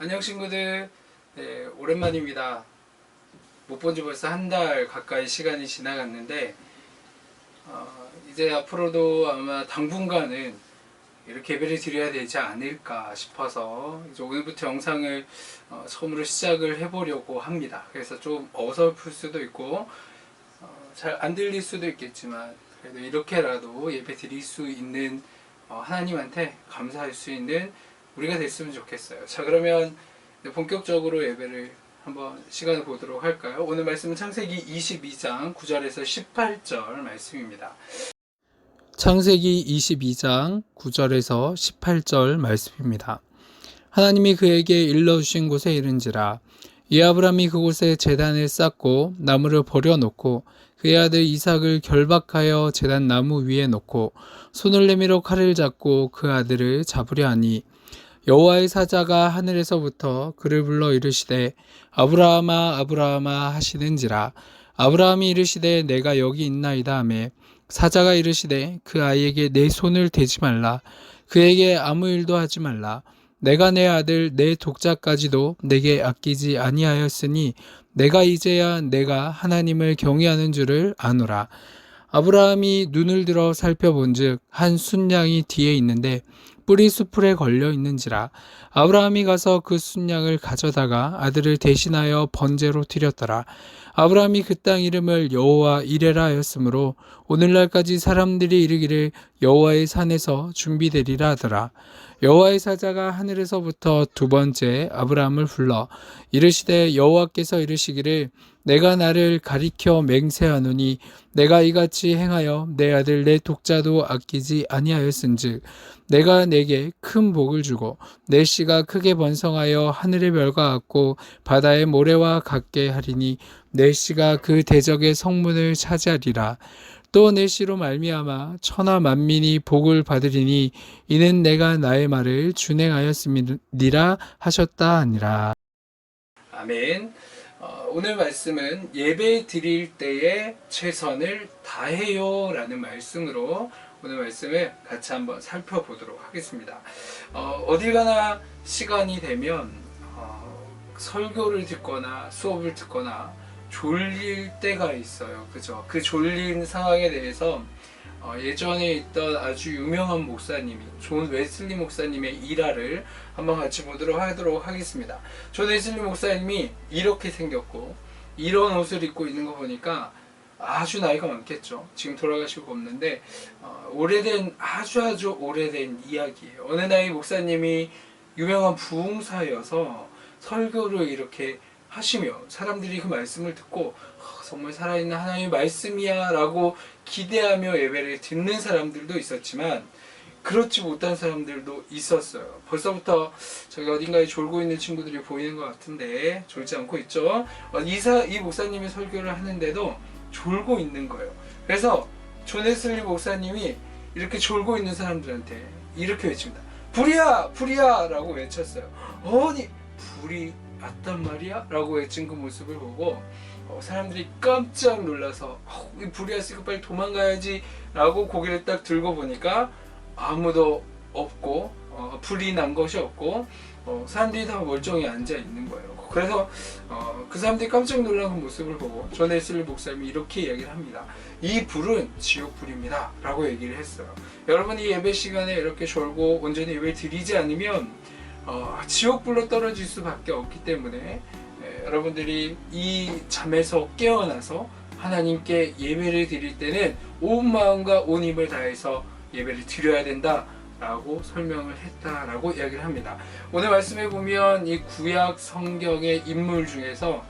안녕 친구들. 네, 오랜만입니다. 못 본 지 벌써 한 달 가까이 시간이 지나갔는데 이제 앞으로도 아마 당분간은 이렇게 예배를 드려야 되지 않을까 싶어서 이제 오늘부터 영상을 처음으로 시작을 해보려고 합니다. 그래서 좀 어설플 수도 있고 잘 안 들릴 수도 있겠지만 그래도 이렇게라도 예배 드릴 수 있는 하나님한테 감사할 수 있는 우리가 됐으면 좋겠어요. 자, 그러면 본격적으로 예배를 한번 시간을 보도록 할까요? 오늘 말씀은 창세기 22장 9절에서 18절 말씀입니다. 창세기 22장 9절에서 18절 말씀입니다. 하나님이 그에게 일러주신 곳에 이른지라 이 아브람이 그곳에 제단을 쌓고 나무를 버려놓고 그의 아들 이삭을 결박하여 제단 나무 위에 놓고 손을 내밀어 칼을 잡고 그 아들을 잡으려 하니 여호와의 사자가 하늘에서부터 그를 불러 이르시되 아브라함아 아브라함아 하시는지라 아브라함이 이르시되 내가 여기 있나이다 하매 사자가 이르시되 그 아이에게 내 손을 대지 말라 그에게 아무 일도 하지 말라 내가 내 아들 내 독자까지도 내게 아끼지 아니하였으니 내가 이제야 내가 하나님을 경외하는 줄을 아노라. 아브라함이 눈을 들어 살펴본즉 한 순양이 뒤에 있는데 뿔이 수풀에 걸려 있는지라 아브라함이 가서 그 순양을 가져다가 아들을 대신하여 번제로 드렸더라. 아브라함이 그 땅 이름을 여호와 이레라 하였으므로 오늘날까지 사람들이 이르기를 여호와의 산에서 준비되리라 하더라. 여호와의 사자가 하늘에서부터 두 번째 아브라함을 불러 이르시되 여호와께서 이르시기를 내가 나를 가리켜 맹세하노니 내가 이같이 행하여 내 아들 내 독자도 아끼지 아니하였은즉 내가 내게 큰 복을 주고 내 씨가 크게 번성하여 하늘의 별과 같고 바다의 모래와 같게 하리니 내 씨가 그 대적의 성문을 차지하리라. 또 내 씨로 말미암아 천하 만민이 복을 받으리니 이는 내가 나의 말을 준행하였음이니라 하셨다 하니라. 아멘. 오늘 말씀은 예배 드릴 때에 최선을 다해요 라는 말씀으로 오늘 말씀을 같이 한번 살펴보도록 하겠습니다. 어딜 가나 시간이 되면 설교를 듣거나 수업을 듣거나 졸릴 때가 있어요. 그죠? 그 졸린 상황에 대해서 예전에 있던 아주 유명한 목사님이 존 웨슬리 목사님의 일화를 한번 같이 보도록 하겠습니다. 존 웨슬리 목사님이 이렇게 생겼고 이런 옷을 입고 있는 거 보니까 아주 나이가 많겠죠. 지금 돌아가시고 없는데 아주 오래된 이야기예요. 어느 날 목사님이 유명한 부흥사여서 설교를 이렇게 하시며 사람들이 그 말씀을 듣고 정말 살아있는 하나님의 말씀이야 라고 기대하며 예배를 듣는 사람들도 있었지만 그렇지 못한 사람들도 있었어요. 벌써부터 저기 어딘가에 졸고 있는 친구들이 보이는 것 같은데 졸지 않고 있죠. 이 목사님이 설교를 하는데도 졸고 있는 거예요. 그래서 존 웨슬리 목사님이 이렇게 졸고 있는 사람들한테 이렇게 외칩니다. 불이야! 불이야! 라고 외쳤어요. 아니 불이 왔단 말이야? 라고 외친 그 모습을 보고 사람들이 깜짝 놀라서 불이 왔으니까 빨리 도망가야지 라고 고개를 딱 들고 보니까 아무도 없고 불이 난 것이 없고 사람들이 다 멀쩡히 앉아 있는 거예요. 그래서 그 사람들이 깜짝 놀란 그 모습을 보고 존 웨슬리 목사님이 이렇게 이야기를 합니다. 이 불은 지옥불입니다 라고 얘기를 했어요. 여러분이 예배 시간에 이렇게 졸고 온전히 예배를 드리지 않으면 지옥불로 떨어질 수밖에 없기 때문에 여러분들이 이 잠에서 깨어나서 하나님께 예배를 드릴 때는 온 마음과 온 힘을 다해서 예배를 드려야 된다 라고 설명을 했다라고 이야기를 합니다. 오늘 말씀에 보면 이 구약 성경의 인물 중에서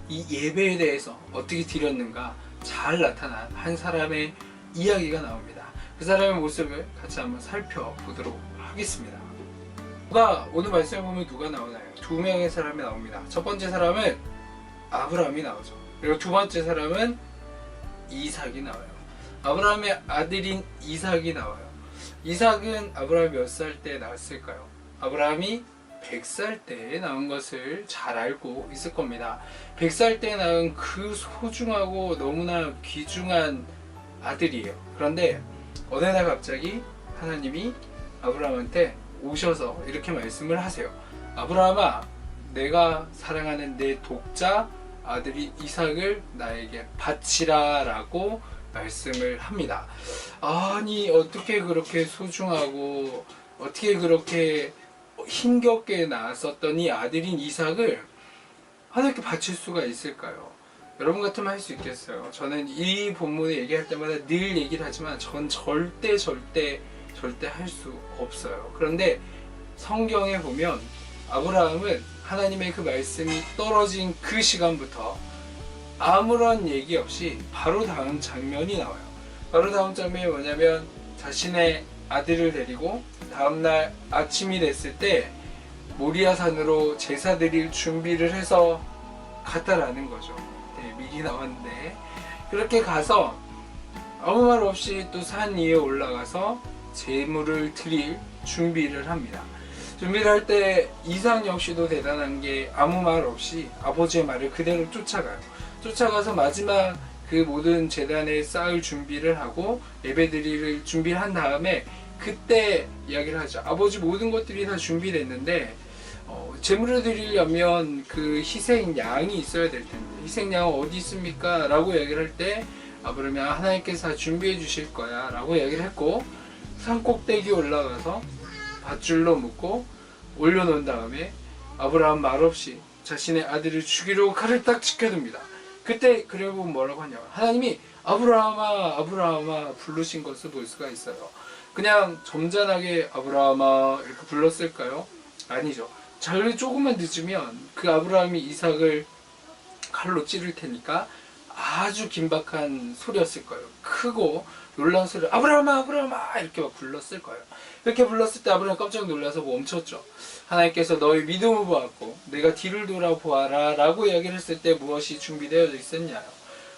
이 예배에 대해서 어떻게 드렸는가 잘 나타난 한 사람의 이야기가 나옵니다. 그 사람의 모습을 같이 한번 살펴보도록 하겠습니다. 오늘 말씀에 보면 누가 나오나요? 두 명의 사람이 나옵니다. 첫 번째 사람은 아브라함이 나오죠. 그리고 두 번째 사람은 이삭이 나와요. 아브라함의 아들인 이삭이 나와요. 이삭은 아브라함이 몇 살 때 낳았을까요? 아브라함이 100살 때에 낳은 것을 잘 알고 있을 겁니다. 100살 때 낳은 그 소중하고 너무나 귀중한 아들이에요. 그런데 어느 날 갑자기 하나님이 아브라함한테 오셔서 이렇게 말씀을 하세요. 아브라함아, 내가 사랑하는 내 독자 아들이 이삭을 나에게 바치라 라고 말씀을 합니다. 아니, 어떻게 그렇게 소중하고 어떻게 그렇게 힘겹게 낳았었던 이 아들인 이삭을 하나님께 바칠 수가 있을까요? 여러분 같으면 할 수 있겠어요? 저는 이 본문을 얘기할 때마다 늘 얘기를 하지만 전 절대 할 수 없어요. 그런데 성경에 보면 아브라함은 하나님의 그 말씀이 떨어진 그 시간부터 아무런 얘기 없이 바로 다음 장면이 나와요. 바로 다음 장면이 뭐냐면 자신의 아들을 데리고 다음날 아침이 됐을 때 모리아산으로 제사 드릴 준비를 해서 갔다라는 거죠. 네, 미리 나왔는데 그렇게 가서 아무 말 없이 또 산 위에 올라가서 제물을 드릴 준비를 합니다. 준비를 할 때 이삭 역시도 대단한 게 아무 말 없이 아버지의 말을 그대로 쫓아가요. 쫓아가서 마지막 그 모든 제단에 쌓을 준비를 하고 예배드릴 준비를 한 다음에 그때 이야기를 하죠. 아버지 모든 것들이 다 준비됐는데 제물을 드리려면 그 희생 양이 있어야 될 텐데 희생양은 어디 있습니까? 라고 얘기를 할 때 아브라함이 하나님께서 다 준비해 주실 거야 라고 얘기를 했고 산 꼭대기 올라가서 밧줄로 묶고 올려놓은 다음에 아브라함 말없이 자신의 아들을 죽이려고 칼을 딱 지켜듭니다. 그때 그리고 뭐라고 하냐면 하나님이 아브라함아 아브라함아 부르신 것을 볼 수가 있어요. 그냥 점잖하게 아브라함아 이렇게 불렀을까요? 아니죠. 잘 조금만 늦으면 그 아브라함이 이삭을 칼로 찌를 테니까 아주 긴박한 소리였을 거예요. 크고 놀라운 소리를 아브라함아 아브라함아 이렇게 막 불렀을 거예요. 그렇게 불렀을 때 아브라함이 깜짝 놀라서 멈췄죠. 하나님께서 너의 믿음을 보았고 내가 뒤를 돌아보아라 라고 이야기를 했을 때 무엇이 준비되어 있었냐요.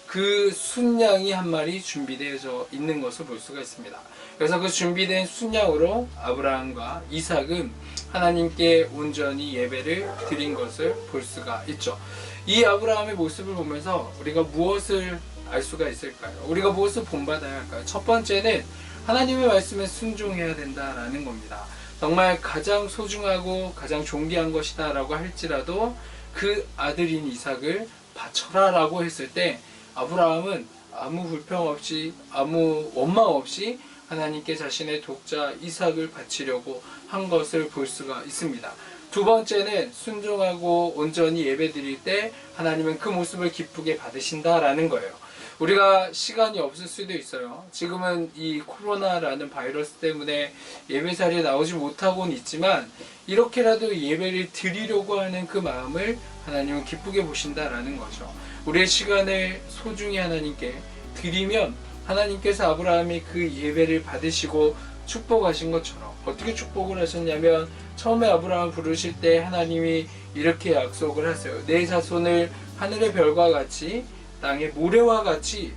그 순양이 한 마리 준비되어 있는 것을 볼 수가 있습니다. 그래서 그 준비된 순양으로 아브라함과 이삭은 하나님께 온전히 예배를 드린 것을 볼 수가 있죠. 이 아브라함의 모습을 보면서 우리가 무엇을 알 수가 있을까요? 우리가 무엇을 본받아야 할까요? 첫 번째는 하나님의 말씀에 순종해야 된다라는 겁니다. 정말 가장 소중하고 가장 존귀한 것이다 라고 할지라도 그 아들인 이삭을 바쳐라 라고 했을 때 아브라함은 아무 불평 없이 아무 원망 없이 하나님께 자신의 독자 이삭을 바치려고 한 것을 볼 수가 있습니다. 두 번째는 순종하고 온전히 예배드릴 때 하나님은 그 모습을 기쁘게 받으신다라는 거예요. 우리가 시간이 없을 수도 있어요. 지금은 이 코로나라는 바이러스 때문에 예배 자리에 나오지 못하고는 있지만 이렇게라도 예배를 드리려고 하는 그 마음을 하나님은 기쁘게 보신다라는 거죠. 우리의 시간을 소중히 하나님께 드리면 하나님께서 아브라함이 그 예배를 받으시고 축복하신 것처럼 어떻게 축복을 하셨냐면 처음에 아브라함을 부르실 때 하나님이 이렇게 약속을 하세요. 내 자손을 하늘의 별과 같이 땅의 모래와 같이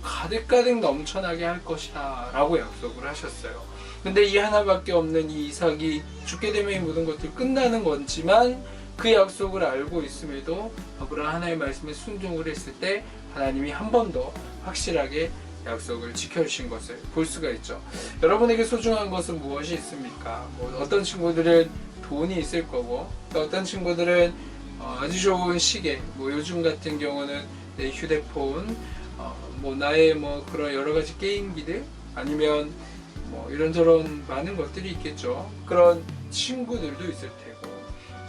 가득가득 넘쳐나게 할 것이다 라고 약속을 하셨어요. 근데 이 하나밖에 없는 이 이삭이 죽게 되면 이 모든 것들 끝나는 거지만 그 약속을 알고 있음에도 아브라함 하나님의 말씀에 순종을 했을 때 하나님이 한 번 더 확실하게 약속을 지켜주신 것을 볼 수가 있죠. 여러분에게 소중한 것은 무엇이 있습니까? 어떤 친구들은 돈이 있을 거고 또 어떤 친구들은 아주 좋은 시계, 요즘 같은 경우는 내 휴대폰, 나의 그런 여러 가지 게임기들 아니면 이런저런 많은 것들이 있겠죠. 그런 친구들도 있을 테고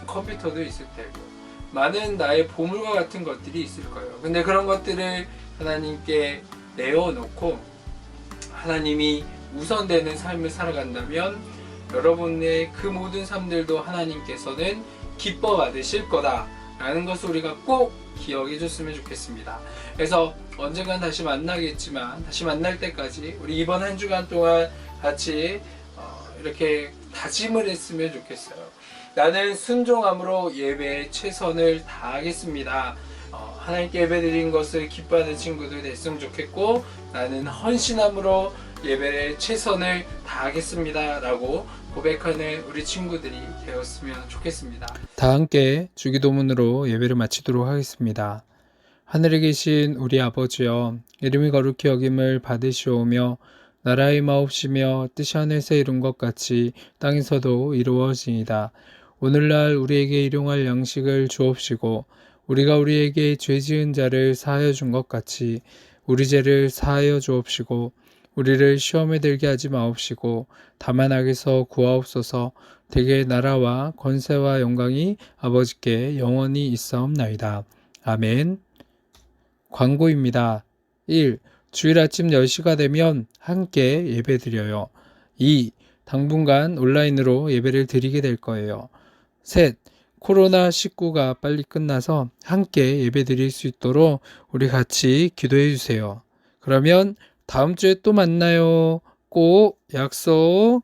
컴퓨터도 있을 테고 많은 나의 보물과 같은 것들이 있을 거예요. 근데 그런 것들을 하나님께 내어놓고 하나님이 우선되는 삶을 살아간다면 여러분의 그 모든 삶들도 하나님께서는 기뻐 받으실 거다라는 것을 우리가 꼭 기억해 줬으면 좋겠습니다. 그래서 언젠간 다시 만나겠지만 다시 만날 때까지 우리 이번 한 주간 동안 같이 이렇게 다짐을 했으면 좋겠어요. 나는 순종함으로 예배에 최선을 다하겠습니다. 하나님께 예배드린 것을 기뻐하는 친구들 됐으면 좋겠고 나는 헌신함으로 예배에 최선을 다하겠습니다 라고 고백하는 우리 친구들이 되었으면 좋겠습니다. 다 함께 주기도문으로 예배를 마치도록 하겠습니다. 하늘에 계신 우리 아버지여, 이름이 거룩히 여김을 받으시오며 나라의 마옵시며 뜻이 하늘에서 이룬 것 같이 땅에서도 이루어지이다. 오늘날 우리에게 일용할 양식을 주옵시고 우리가 우리에게 죄 지은 자를 사하여 준 것 같이 우리 죄를 사하여 주옵시고 우리를 시험에 들게 하지 마옵시고 다만 악에서 구하옵소서. 대개 나라와 권세와 영광이 아버지께 영원히 있사옵나이다. 아멘. 광고입니다. 1. 주일 아침 10시가 되면 함께 예배드려요. 2. 당분간 온라인으로 예배를 드리게 될 거예요. 셋. 코로나19가 빨리 끝나서 함께 예배 드릴 수 있도록 우리 같이 기도해 주세요. 그러면 다음 주에 또 만나요. 꼭 약속.